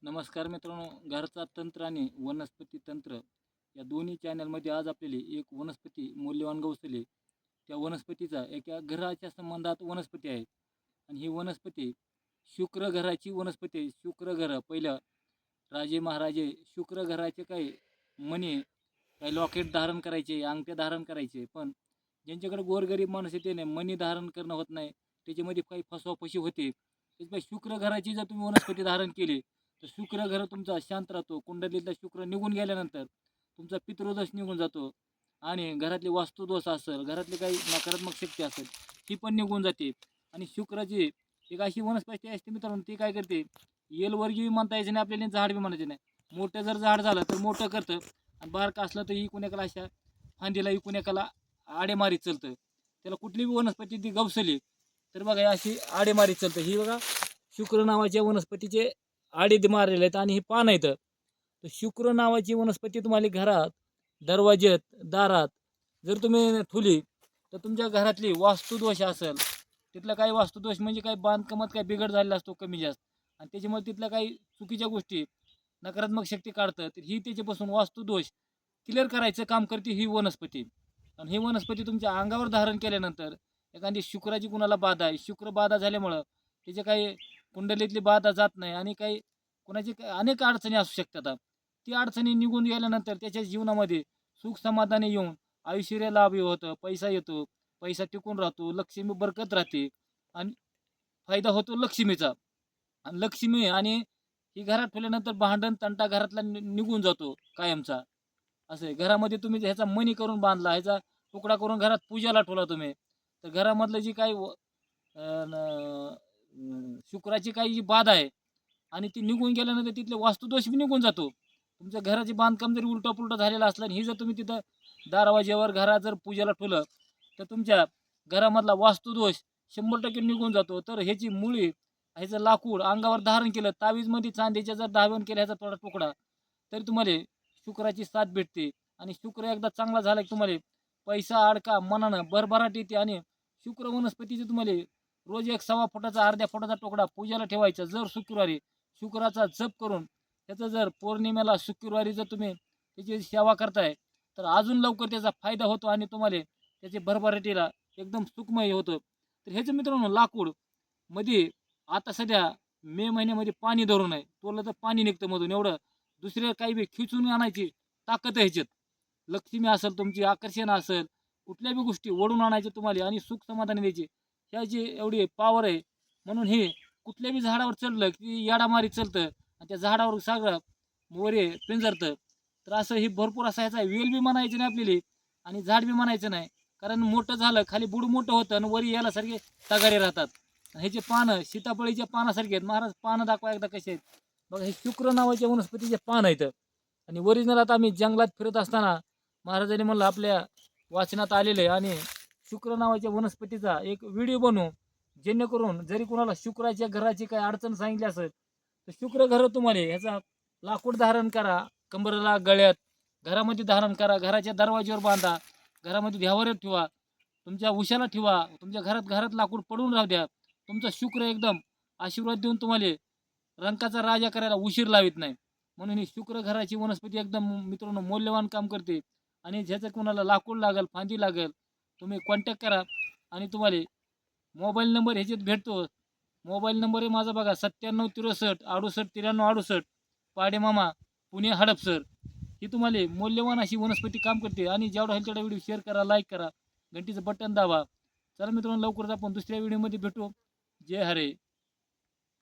नमस्कार मित्रांनो, घरचा तंत्र आणि वनस्पती तंत्र या दोन्ही चॅनलमध्ये आज आपल्याला एक वनस्पती मौल्यवान गवसली त्या वनस्पतीचा एका घराच्या संबंधात वनस्पती आहे. आणि ही वनस्पती शुक्र घराची वनस्पती आहे. शुक्र घर पहिलं राजे महाराजे शुक्र घराचे काही मणी काही लॉकेट धारण करायचे, अंगठ्या धारण करायचे. पण ज्यांच्याकडे गोरगरीब माणूस आहे त्याने मणी धारण करणं होत नाही, त्याच्यामध्ये काही फसवाफशी होते. त्याच्यामुळे शुक्र घराची जर तुम्ही वनस्पती धारण केली तर शुक्र ग्रह तुमचा शांत राहतो. कुंडलीतला शुक्र निघून गेल्यानंतर तुमचा पितृदोष निघून जातो आणि घरातले वास्तुदोष असेल, घरातली काही नकारात्मक शक्ती असेल, ती पण निघून जाते. आणि शुक्राची एक अशी वनस्पती असते मित्रांनो, ती काय करते, येलवर्गीय म्हणता यायचं नाही आपल्याला, झाड बी म्हणायचं नाही. मोठं जर झाड झालं तर मोठं करतं आणि बारकं असलं तर इकून एकाला अशा फांदीला इकून एकाला आडेमारी चलतं. त्याला कुठली बी वनस्पती ती गवसली तर बघा अशी आडेमारी चलतं. ही बघा शुक्र नावाच्या वनस्पतीचे आडीत मारलेले आहेत आणि ही पान आहेत. तर शुक्र नावाची वनस्पती तुम्हाला घरात, दरवाज्यात, दारात जर तुम्ही ठेवली तर तुमच्या घरातली वास्तुदोष असेल, तिथला काही वास्तुदोष म्हणजे काही बांधकामात काही बिघड झालेला असतो कमी जास्त, आणि त्याच्यामुळे तिथल्या काही चुकीच्या गोष्टी नकारात्मक शक्ती काढतं, तर ही त्याच्यापासून वास्तुदोष क्लिअर करायचं काम करते ही वनस्पती. आणि ही वनस्पती तुमच्या अंगावर धारण केल्यानंतर एखादी शुक्राची कुणाला बाधा आहे, शुक्र बाधा झाल्यामुळं त्याचे काही कुंडलीतली बाधा जात नाही आणि काही कुणाची अनेक अडचणी असू शकतात. ती अडचणी निघून गेल्यानंतर त्याच्या जीवनामध्ये सुख समाधानी येऊन आयुष्य लाभ होतं, पैसा येतो, पैसा टिकून राहतो, लक्ष्मी बरकत राहते आणि फायदा होतो लक्ष्मीचा. आणि लक्ष्मी आणि ही घरात ठेवल्यानंतर भांडण तंटा घरातला निघून जातो कायमचा. असं आहे. घरामध्ये तुम्ही ह्याचा मणी करून बांधला, ह्याचा तुकडा करून घरात पूजाला ठेवला तुम्ही, तर घरामधलं जी काही शुक्राची काही जी बाधा आहे आणि ती निघून गेल्यानंतर तिथले वास्तुदोष बी निघून जातो. तुमच्या घराचे बांधकाम जरी उलटा पुलटा झालेलं असलं आणि ही जर तुम्ही तिथं दारवाज्यावर घरात जर पूजेला ठेवलं तर तुमच्या घरामधला वास्तुदोष 100% निघून जातो. तर ह्याची मुळी, ह्याचं लाकूड अंगावर धारण केलं, तावीजमध्ये चांदीच्या जर धारण केलं ह्याचा थोडा तुकडा, तरी तुम्हाला शुक्राची साथ भेटते. आणि शुक्र एकदा चांगला झाला की तुम्हाला पैसा अडका मनानं भरभराट येते. आणि शुक्र वनस्पतीचे तुम्हाला रोज एक 1.25 फुटाचा, अर्ध्या फुटाचा तुकडा पूजेला ठेवायचा. जर शुक्रवारी शुक्राचा जप करून त्याचं जर पौर्णिमेला शुक्रवारी जर तुम्ही त्याची सेवा करताय तर अजून लवकर त्याचा फायदा होतो आणि तुम्हाला त्याची भरभराटीला एकदम सुखमय होतं. तर ह्याचं मित्रांनो लाकूड मध्ये आता सध्या मे महिन्यामध्ये पाणी धरून आहे, तोडलं तर पाणी निघतं मधून, एवढं दुसऱ्या काही बी खिचून आणायची ताकद आहे ह्याच्यात. लक्ष्मी असेल, तुमची आकर्षण असेल, कुठल्या बी गोष्टी ओढून आणायचे तुम्हाला आणि सुख समाधान द्यायचे, ह्याची एवढी पॉवर आहे. म्हणून हे कुठल्या बी झाडावर चढलं की याडामारी चलतं आणि त्या झाडावर सगळं मोरे पिंजरतं. तर असं ही भरपूर असा ह्याचा वेल बी म्हणायचं नाही आपल्याला आणि झाड बी म्हणायचं नाही, कारण मोठं झालं खाली बुड मोठं होतं आणि वरी याला सारखे तगारे राहतात. ह्याचे पानं सीताफळीच्या पानासारखे आहेत. महाराज पानं दाखवा एकदा कसे आहेत बघा. हे शुक्र नावाच्या वनस्पतीचे पान आहेत. आणि ओरिजिनल आता आम्ही जंगलात फिरत असताना महाराजांनी म्हणलं आपल्या वाचनात आलेलं आहे आणि शुक्र नावाच्या वनस्पतीचा एक व्हिडिओ बनवू, जेणेकरून जरी कोणाला शुक्राच्या घराची काही अडचण सांगितली असेल तर शुक्र घर तुम्हाला ह्याचा लाकूड धारण करा, कंबरला गळ्यात घरामध्ये धारण करा, घराच्या दरवाज्यावर बांधा, घरामध्ये ध्यावर ठेवा, तुमच्या उशाला ठेवा, तुमच्या घरात लाकूड पडून राहू द्या. तुमचा शुक्र एकदम आशीर्वाद देऊन तुम्हाला रंकाचा राजा करायला उशीर लावित नाही. म्हणून ही शुक्र घराची वनस्पती एकदम मित्रांनो मौल्यवान काम करते. आणि ज्याचं कोणाला लाकूड लागेल, फांदी लागेल, तुम्ही कॉन्टॅक्ट करा. आणि तुम्हाला मोबाईल नंबर ह्याच्यात भेटतो. मोबाईल नंबर आहे माझा बघा, 97 63 68 93 68, पाडे मामा, पुणे हडपसर. ही तुम्हाला मौल्यवान अशी वनस्पती काम करते. आणि जेवढा होईल तेवढा व्हिडिओ शेअर करा, लाईक करा, घंटीचं बटन दाबा. चला मित्रांनो लवकरच आपण दुसऱ्या व्हिडिओमध्ये भेटू. जय हरे.